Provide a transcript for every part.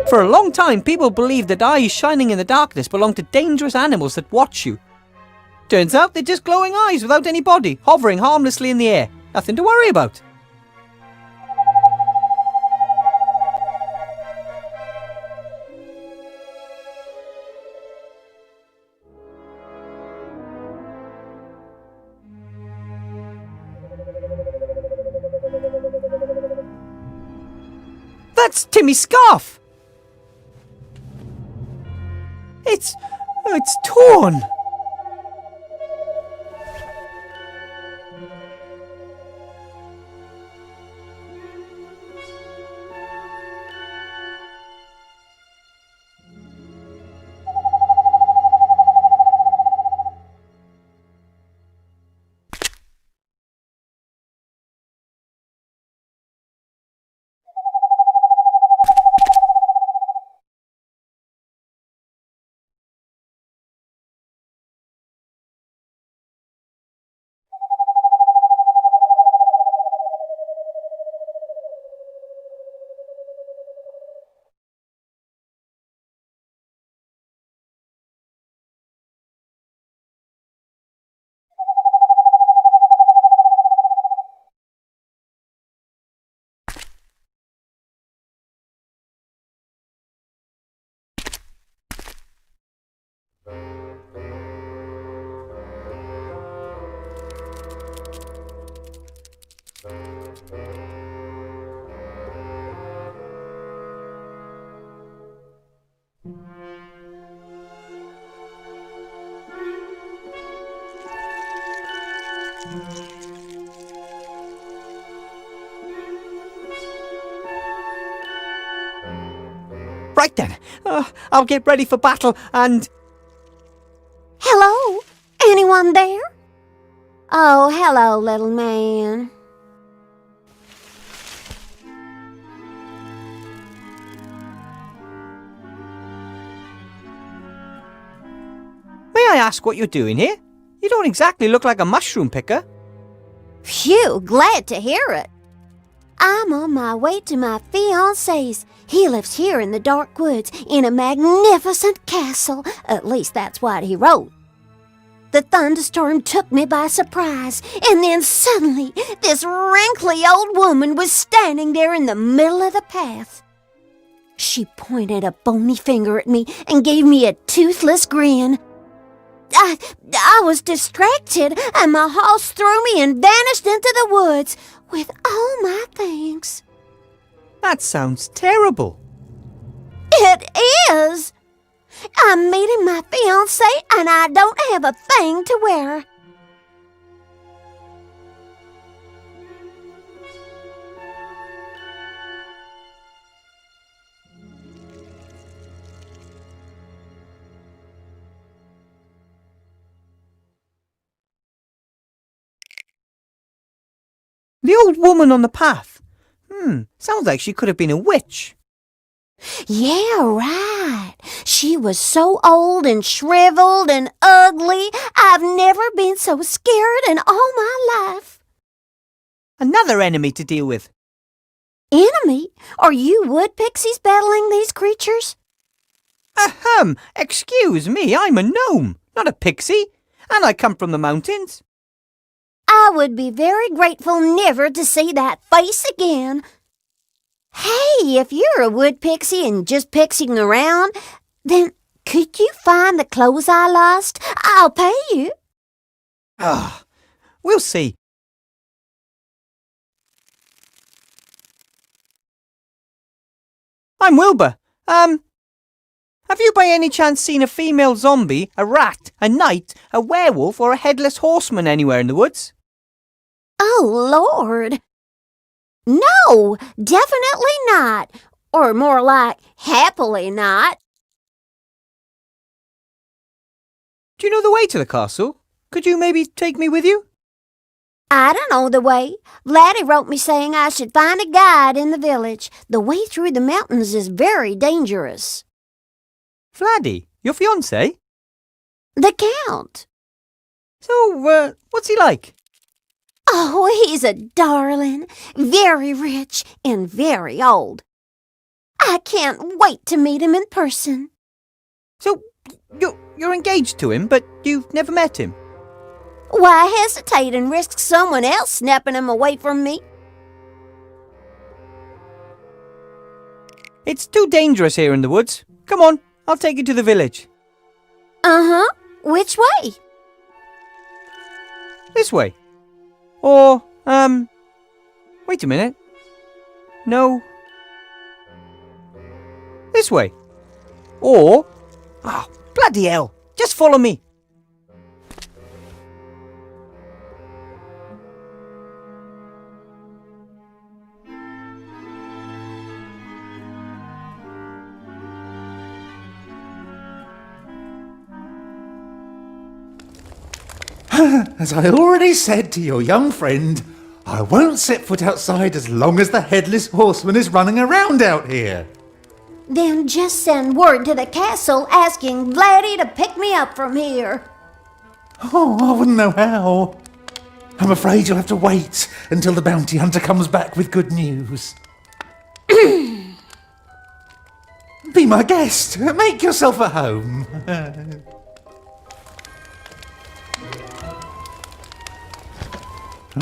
For a long time, people believed that eyes shining in the darkness belonged to dangerous animals that watch you. Turns out they're just glowing eyes without any body, hovering harmlessly in the air. Nothing to worry about. That's Timmy's scarf! It's torn! Right then, I'll get ready for battle and... Hello? Anyone there? Oh, hello, little man. May I ask what you're doing here? You don't exactly look like a mushroom picker. Phew, glad to hear it. I'm on my way to my fiancé's. He lives here in the dark woods in a magnificent castle. At least that's what he wrote. The thunderstorm took me by surprise, and then suddenly this wrinkly old woman was standing there in the middle of the path. She pointed a bony finger at me and gave me a toothless grin. I was distracted, and my horse threw me and vanished into the woods with all my things. That sounds terrible. It is. I'm meeting my fiancé, and I don't have a thing to wear. The old woman on the path. Sounds like she could have been a witch. Yeah, right. She was so old and shriveled and ugly, I've never been so scared in all my life. Another enemy to deal with. Enemy? Are you wood pixies battling these creatures? Ahem, excuse me, I'm a gnome, not a pixie, and I come from the mountains. I would be very grateful never to see that face again. Hey, if you're a wood pixie and just pixieing around, then could you find the clothes I lost? I'll pay you. We'll see. I'm Wilbur. Have you by any chance seen a female zombie, a rat, a knight, a werewolf, or a headless horseman anywhere in the woods? Oh, Lord. No, definitely not. Or more like, happily not. Do you know the way to the castle? Could you maybe take me with you? I don't know the way. Laddie wrote me saying I should find a guide in the village. The way through the mountains is very dangerous. Vladdy, your fiancé? The Count. So, what's he like? Oh, he's a darling, very rich and very old. I can't wait to meet him in person. So, you're engaged to him, but you've never met him? Why hesitate and risk someone else snapping him away from me? It's too dangerous here in the woods. Come on, I'll take you to the village. Uh-huh. Which way? This way. Or, wait a minute. No. This way. Or, bloody hell, just follow me. As I already said to your young friend, I won't set foot outside as long as the headless horseman is running around out here. Then just send word to the castle asking Vladdy to pick me up from here. Oh, I wouldn't know how. I'm afraid you'll have to wait until the bounty hunter comes back with good news. Be my guest. Make yourself at home.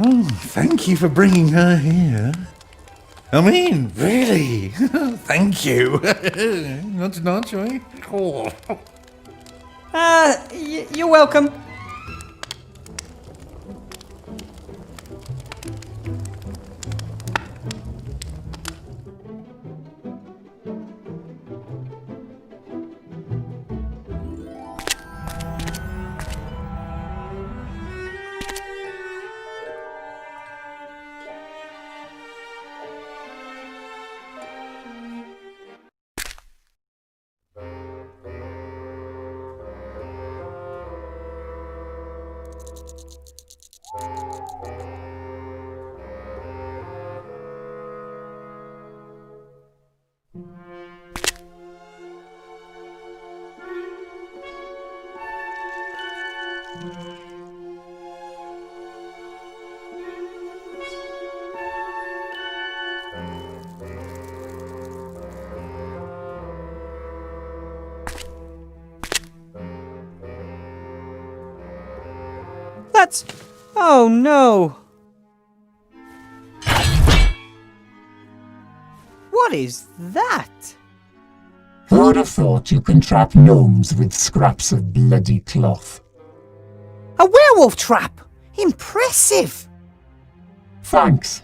Oh, thank you for bringing her here. I mean, really, thank you. Not joy. Oh. You're welcome. That's... Oh no! What is that? Who'd have thought you can trap gnomes with scraps of bloody cloth? A werewolf trap! Impressive! Thanks.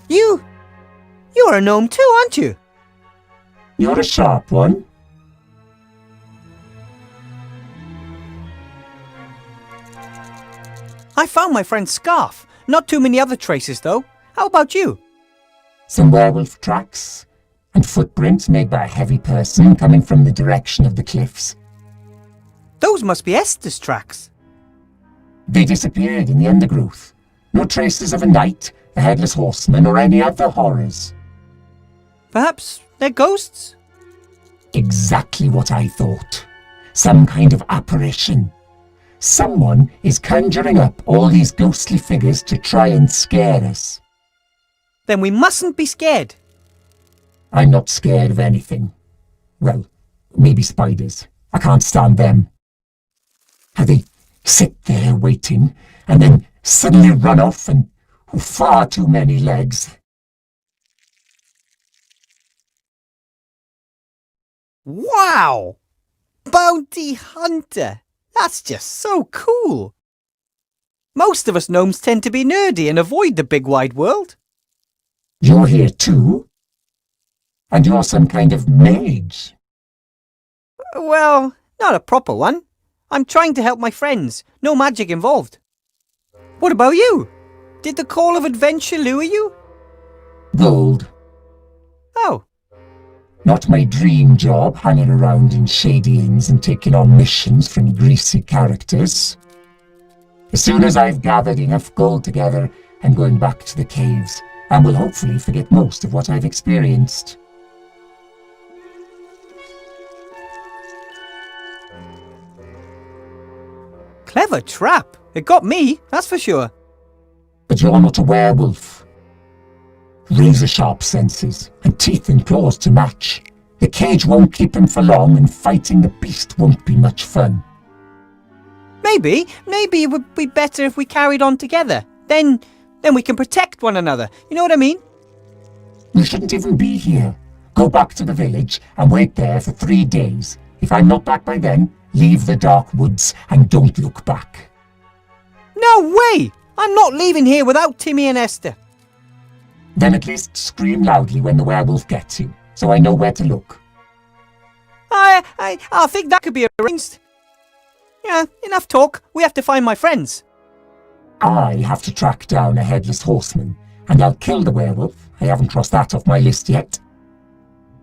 You're a gnome too, aren't you? You're a sharp one. I found my friend's scarf. Not too many other traces, though. How about you? Some werewolf tracks, and footprints made by a heavy person coming from the direction of the cliffs. Those must be Esther's tracks. They disappeared in the undergrowth. No traces of a knight, a headless horseman, or any other horrors. Perhaps they're ghosts? Exactly what I thought. Some kind of apparition. Someone is conjuring up all these ghostly figures to try and scare us. Then we mustn't be scared. I'm not scared of anything. Well, maybe spiders. I can't stand them. How they sit there waiting and then suddenly run off and far too many legs. Wow! Bounty hunter! That's just so cool! Most of us gnomes tend to be nerdy and avoid the big wide world. You're here too? And you're some kind of mage? Well, not a proper one. I'm trying to help my friends. No magic involved. What about you? Did the call of adventure lure you? Gold. Oh. Not my dream job, hanging around in shady inns and taking on missions from greasy characters. As soon as I've gathered enough gold together, I'm going back to the caves, and will hopefully forget most of what I've experienced. Clever trap. It got me, that's for sure. But you're not a werewolf. razor-sharp senses, and teeth and claws to match. The cage won't keep him for long, and fighting the beast won't be much fun. Maybe it would be better if we carried on together. Then we can protect one another. You know what I mean? You shouldn't even be here. Go back to the village and wait there for 3 days. If I'm not back by then, leave the dark woods and don't look back. No way! I'm not leaving here without Timmy and Esther. Then at least scream loudly when the werewolf gets you, so I know where to look. I think that could be arranged. Yeah, enough talk. We have to find my friends. I have to track down a headless horseman, and I'll kill the werewolf. I haven't crossed that off my list yet.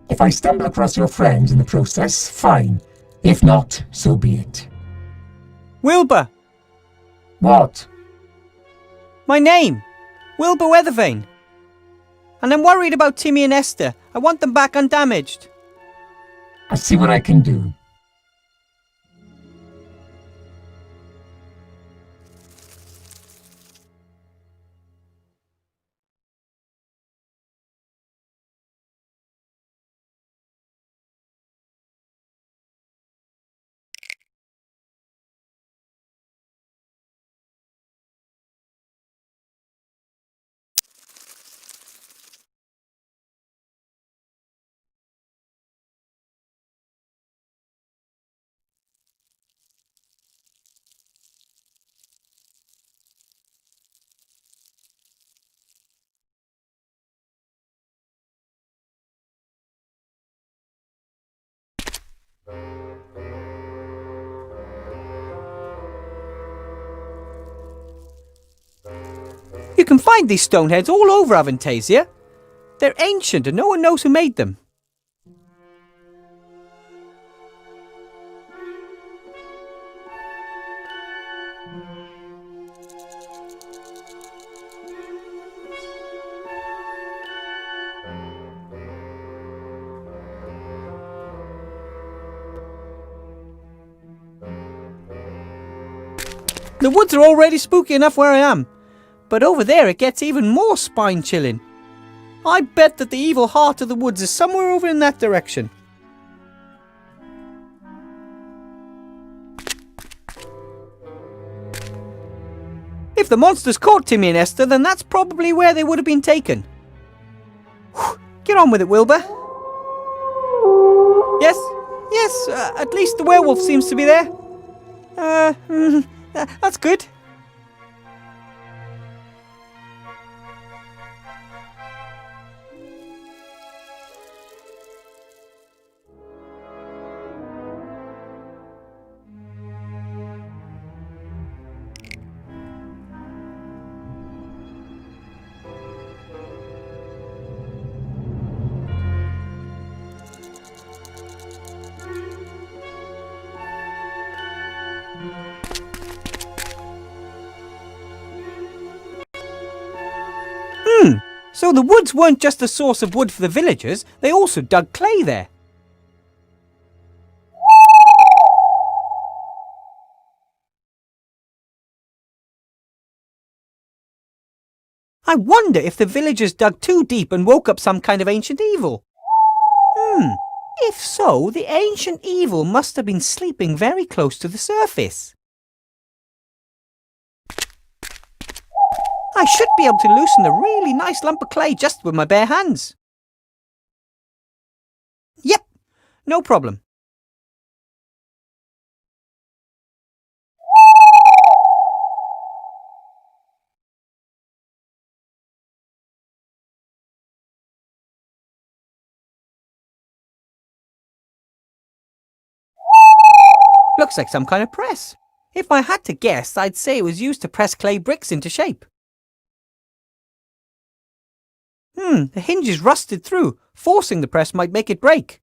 If I stumble across your friends in the process, fine. If not, so be it. Wilbur. What? My name. Wilbur Weathervane. And I'm worried about Timmy and Esther. I want them back undamaged. I'll see what I can do. You can find these stone heads all over Avantasia. They're ancient and no one knows who made them. The woods are already spooky enough where I am. But over there it gets even more spine-chilling. I bet that the evil heart of the woods is somewhere over in that direction. If the monsters caught Timmy and Esther, then that's probably where they would have been taken. Whew. Get on with it, Wilbur. Yes, at least the werewolf seems to be there. That's good. So the woods weren't just a source of wood for the villagers, they also dug clay there. I wonder if the villagers dug too deep and woke up some kind of ancient evil. If so, the ancient evil must have been sleeping very close to the surface. I should be able to loosen a really nice lump of clay just with my bare hands. Yep, no problem. Looks like some kind of press. If I had to guess, I'd say it was used to press clay bricks into shape. The hinge is rusted through. Forcing the press might make it break.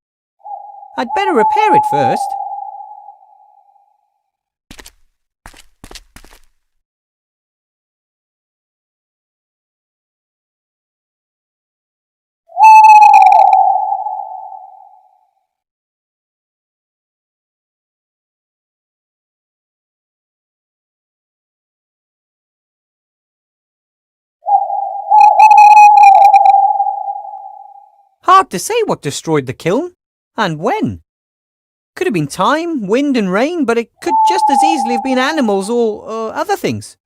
I'd better repair it first. Hard to say what destroyed the kiln, and when. Could have been time, wind and rain, but it could just as easily have been animals or other things.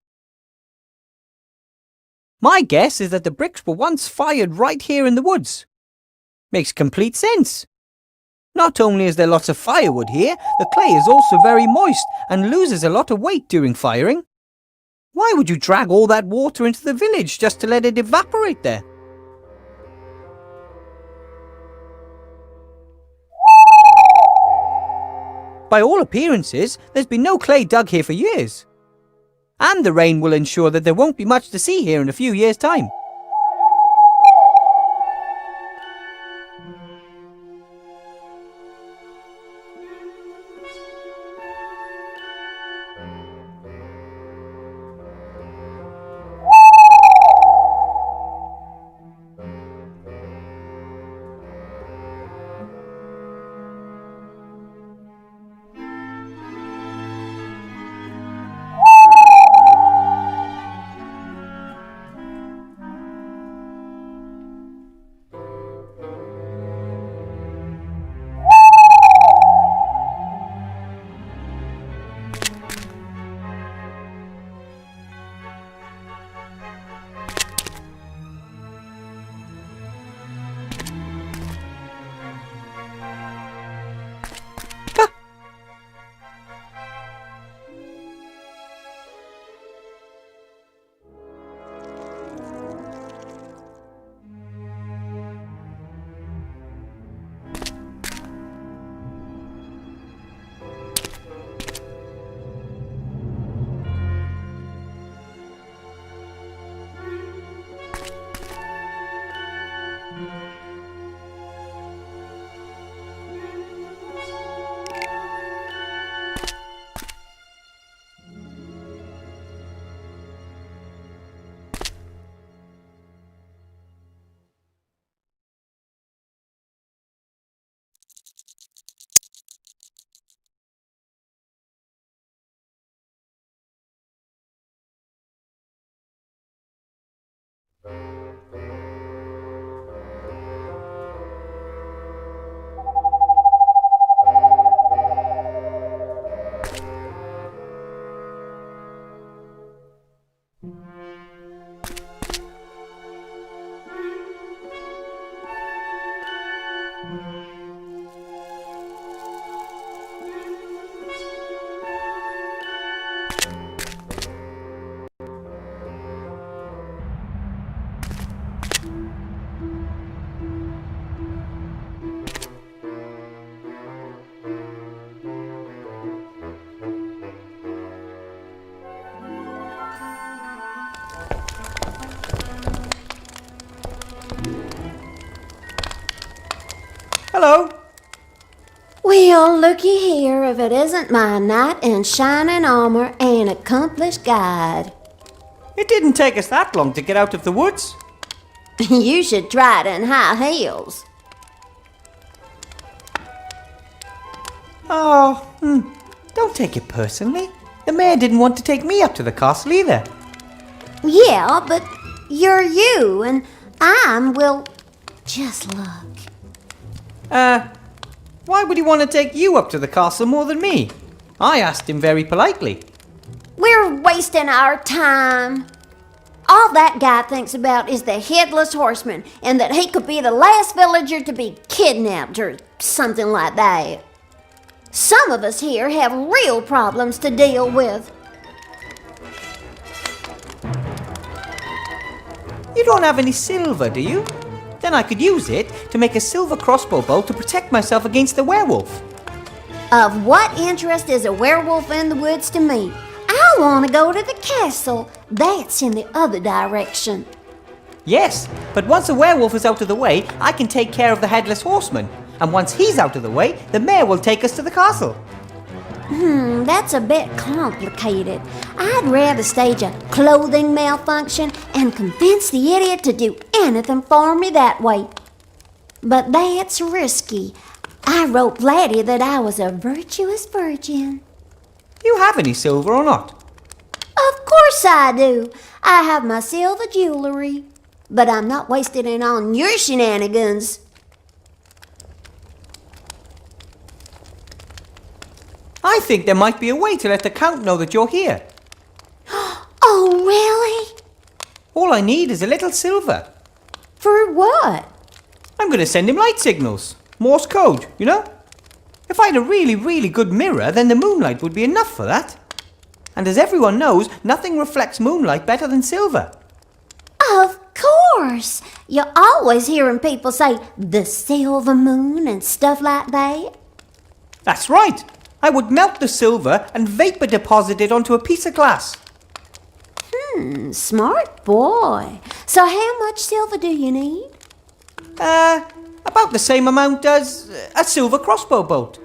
My guess is that the bricks were once fired right here in the woods. Makes complete sense. Not only is there lots of firewood here, the clay is also very moist and loses a lot of weight during firing. Why would you drag all that water into the village just to let it evaporate there? By all appearances, there's been no clay dug here for years. And the rain will ensure that there won't be much to see here in a few years' time. Hello. Well, looky here if it isn't my knight in shining armor and accomplished guide. It didn't take us that long to get out of the woods. You should try it in high heels. Oh, don't take it personally. The mayor didn't want to take me up to the castle either. Yeah, but you're you, and I'm, well, just look. Why would he want to take you up to the castle more than me? I asked him very politely. We're wasting our time. All that guy thinks about is the headless horseman, and that he could be the last villager to be kidnapped or something like that. Some of us here have real problems to deal with. You don't have any silver, do you? Then I could use it to make a silver crossbow bolt to protect myself against the werewolf. Of what interest is a werewolf in the woods to me? I want to go to the castle. That's in the other direction. Yes, but once the werewolf is out of the way, I can take care of the headless horseman. And once he's out of the way, the mayor will take us to the castle. That's a bit complicated. I'd rather stage a clothing malfunction and convince the idiot to do anything for me that way. But that's risky. I wrote Laddie that I was a virtuous virgin. You have any silver or not? Of course I do. I have my silver jewelry. But I'm not wasting it on your shenanigans. I think there might be a way to let the Count know that you're here. Oh, really? All I need is a little silver. For what? I'm going to send him light signals. Morse code, you know? If I had a really, really good mirror, then the moonlight would be enough for that. And as everyone knows, nothing reflects moonlight better than silver. Of course! You're always hearing people say the silver moon and stuff like that. That's right. I would melt the silver and vapor deposit it onto a piece of glass. Smart boy. So how much silver do you need? About the same amount as a silver crossbow bolt.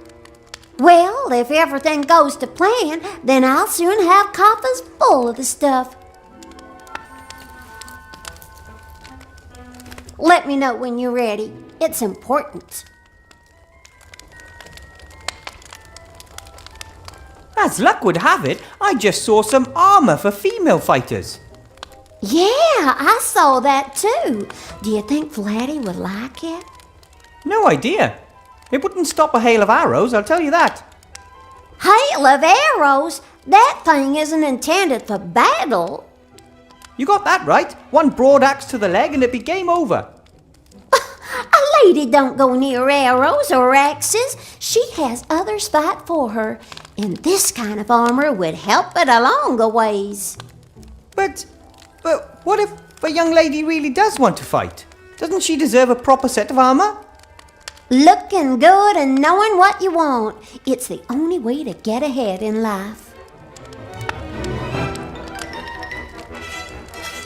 Well, if everything goes to plan, then I'll soon have coffers full of the stuff. Let me know when you're ready. It's important. As luck would have it, I just saw some armor for female fighters. Yeah, I saw that too. Do you think Vladdy would like it? No idea. It wouldn't stop a hail of arrows, I'll tell you that. Hail of arrows? That thing isn't intended for battle. You got that right. One broad axe to the leg and it'd be game over. A lady don't go near arrows or axes. She has others fight for her. And this kind of armor would help it along a ways. But what if a young lady really does want to fight? Doesn't she deserve a proper set of armor? Looking good and knowing what you want. It's the only way to get ahead in life.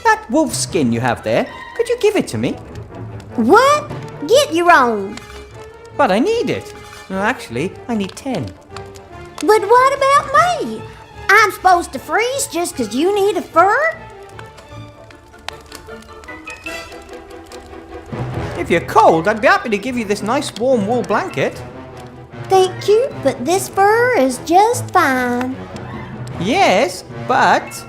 That wolf skin you have there, could you give it to me? What? Get your own. But I need it. No, actually, I need 10. But what about me? I'm supposed to freeze just 'cause you need a fur? If you're cold, I'd be happy to give you this nice warm wool blanket. Thank you, but this fur is just fine. Yes, but...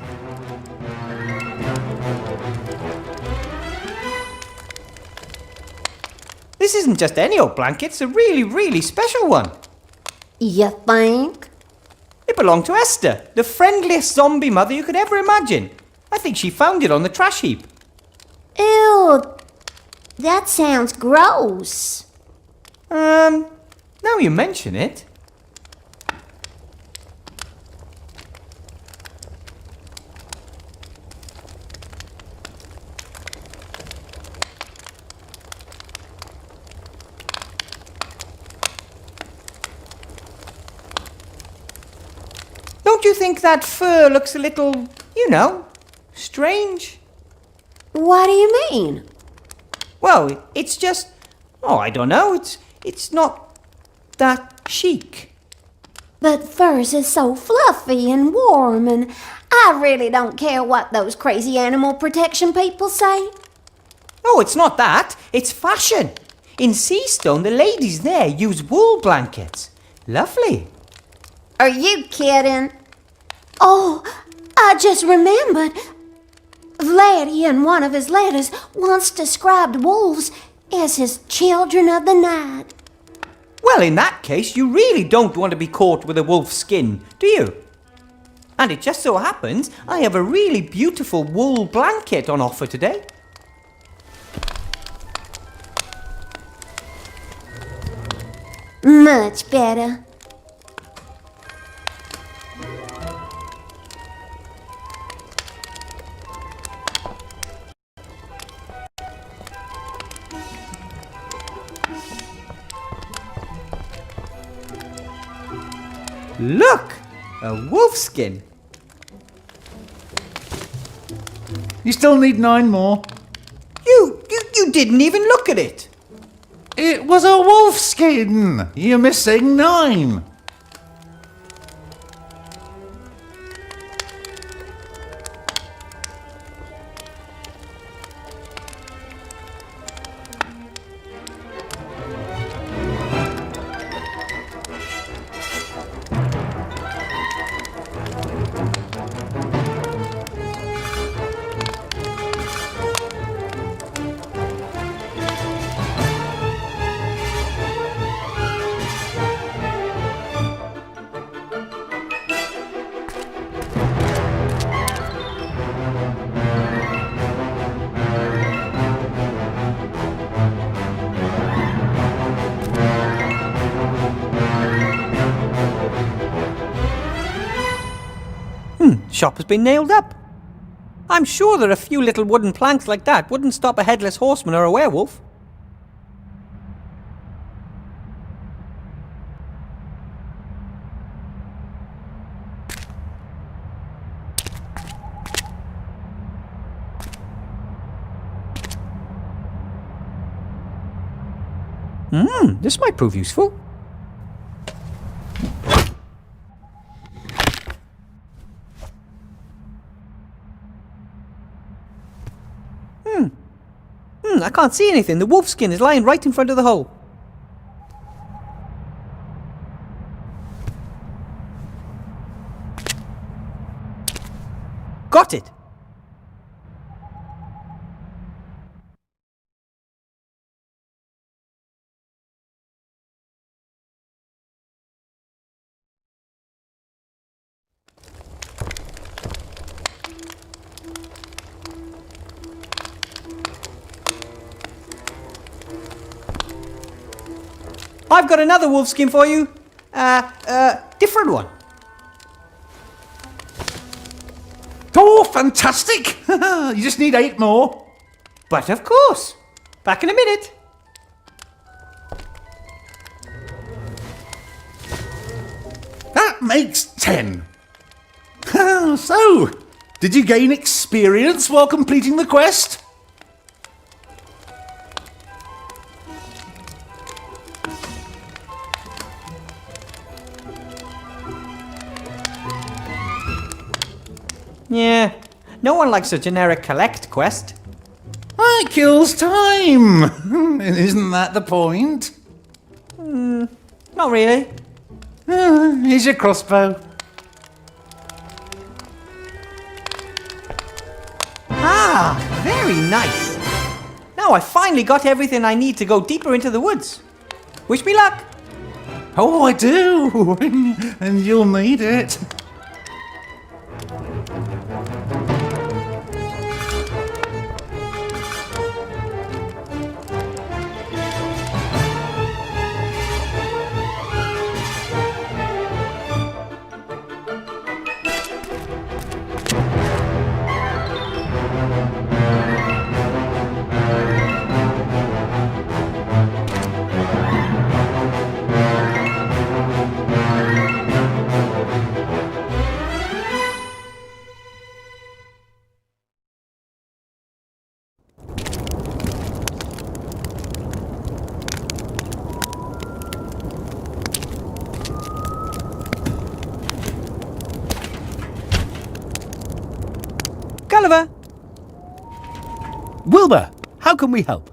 This isn't just any old blanket, it's a really, really special one. You think? It belonged to Esther, the friendliest zombie mother you could ever imagine. I think she found it on the trash heap. Ew, that sounds gross. Now you mention it. Don't you think that fur looks a little, strange? What do you mean? Well, it's just, I don't know, it's not that chic. But furs is so fluffy and warm, and I really don't care what those crazy animal protection people say. Oh, it's not that, it's fashion. In Seastone, the ladies there use wool blankets. Lovely. Are you kidding? Oh, I just remembered. Vladdy in one of his letters once described wolves as his children of the night. Well, in that case, you really don't want to be caught with a wolf skin, do you? And it just so happens I have a really beautiful wool blanket on offer today. Much better. Look! A wolf skin. You still need 9 more. You didn't even look at it. It was a wolf skin. You're missing 9. shop has been nailed up. I'm sure that a few little wooden planks like that wouldn't stop a headless horseman or a werewolf. This might prove useful. I can't see anything. The wolf skin is lying right in front of the hole. Got it! I've got another wolf skin for you. Different one. Oh, fantastic! You just need 8 more. But of course. Back in a minute. That makes 10. So, did you gain experience while completing the quest? Yeah, no one likes a generic collect quest. It kills time. Isn't that the point? Not really. Here's your crossbow. Ah, very nice. Now I finally got everything I need to go deeper into the woods. Wish me luck. Oh, I do. And you'll need it. Gulliver! Wilbur, how can we help?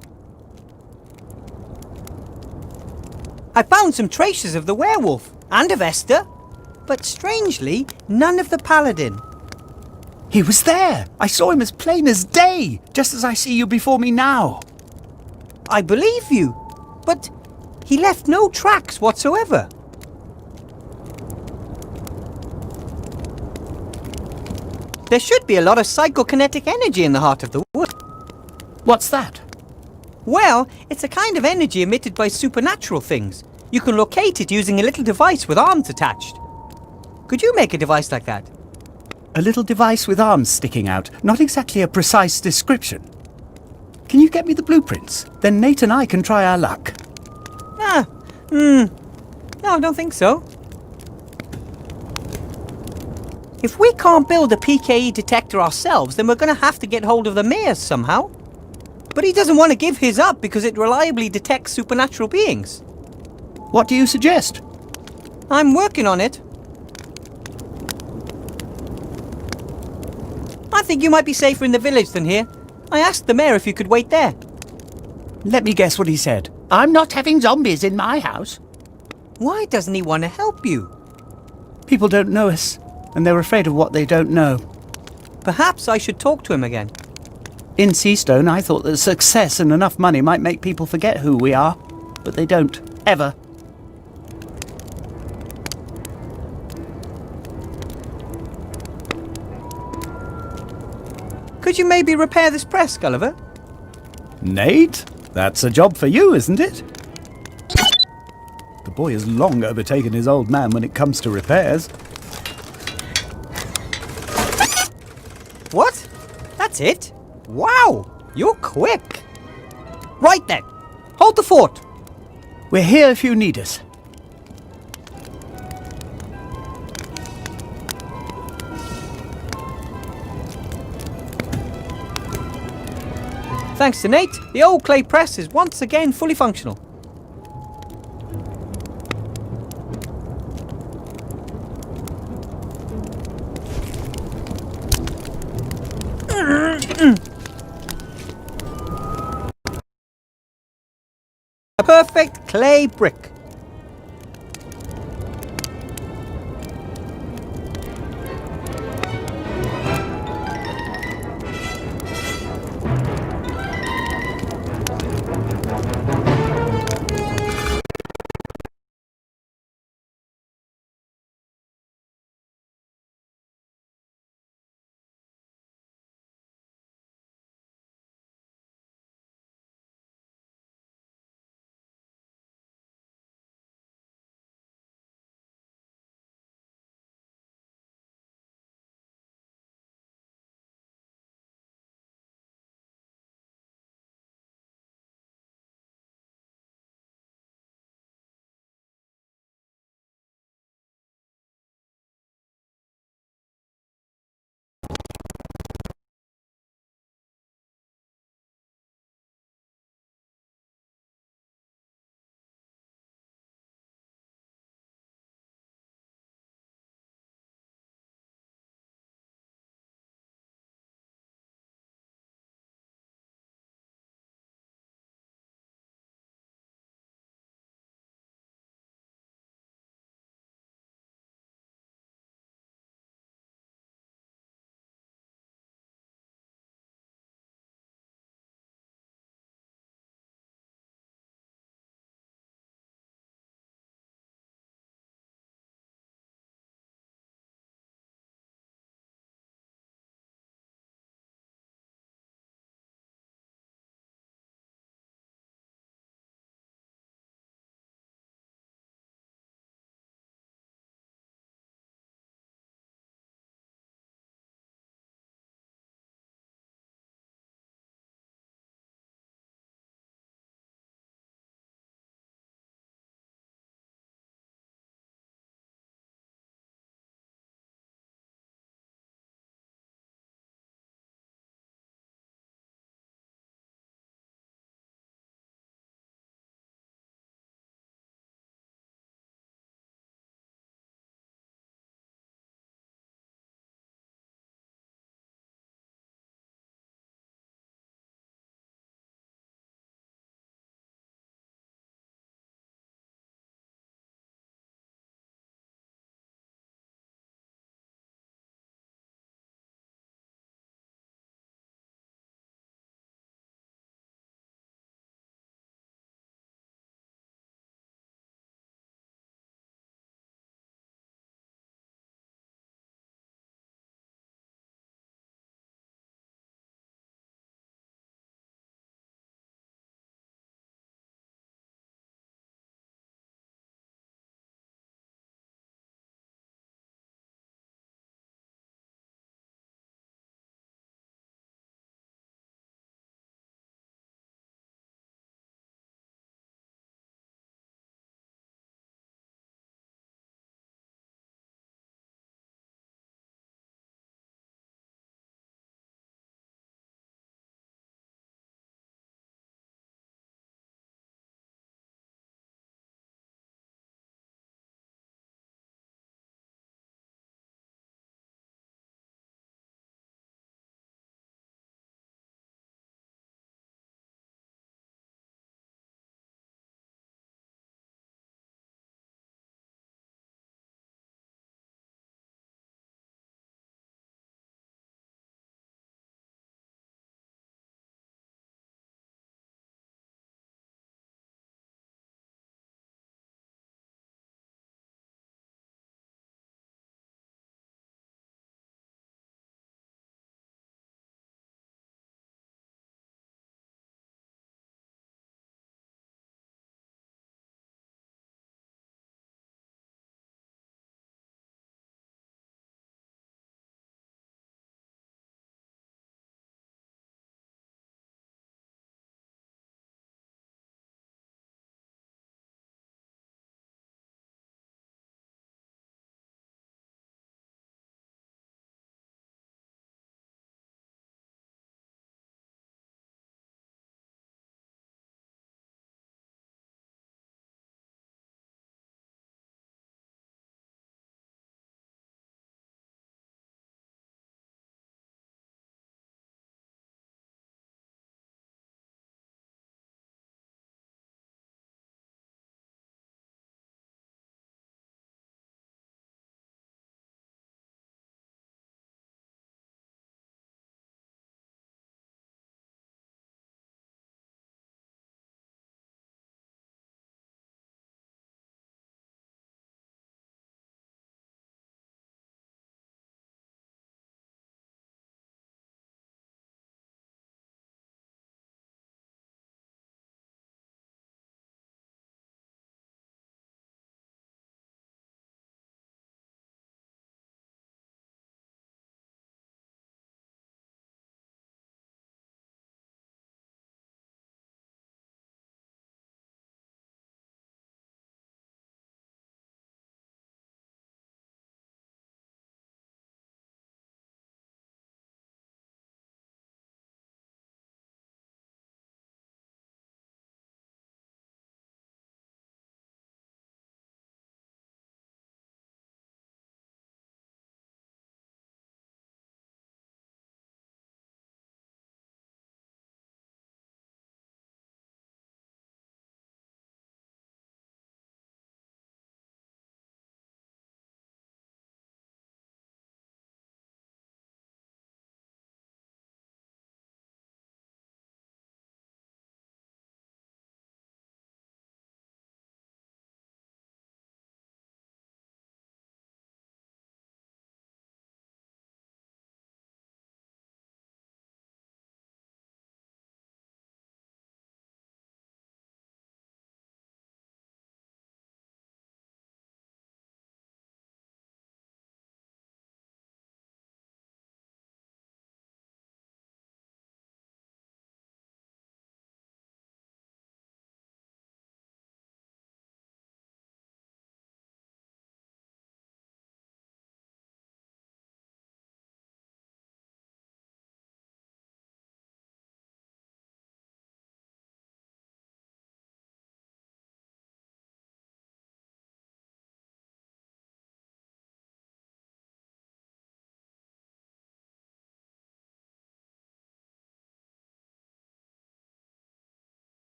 I found some traces of the werewolf and of Esther, but strangely, none of the paladin. He was there. I saw him as plain as day, just as I see you before me now. I believe you, but he left no tracks whatsoever. There should be a lot of psychokinetic energy in the heart of the wood. What's that? Well, it's a kind of energy emitted by supernatural things. You can locate it using a little device with arms attached. Could you make a device like that? A little device with arms sticking out. Not exactly a precise description. Can you get me the blueprints? Then Nate and I can try our luck. No, I don't think so. If we can't build a PKE detector ourselves, then we're going to have to get hold of the mayor's somehow. But he doesn't want to give his up because it reliably detects supernatural beings. What do you suggest? I'm working on it. I think you might be safer in the village than here. I asked the mayor if you could wait there. Let me guess what he said. I'm not having zombies in my house. Why doesn't he want to help you? People don't know us, and they're afraid of what they don't know. Perhaps I should talk to him again. In Seastone, I thought that success and enough money might make people forget who we are, but they don't, ever. Could you maybe repair this press, Gulliver? Nate, that's a job for you, isn't it? The boy has long overtaken his old man when it comes to repairs. That's it? Wow, you're quick. Right then, hold the fort. We're here if you need us. Thanks to Nate, the old clay press is once again fully functional. A perfect clay brick.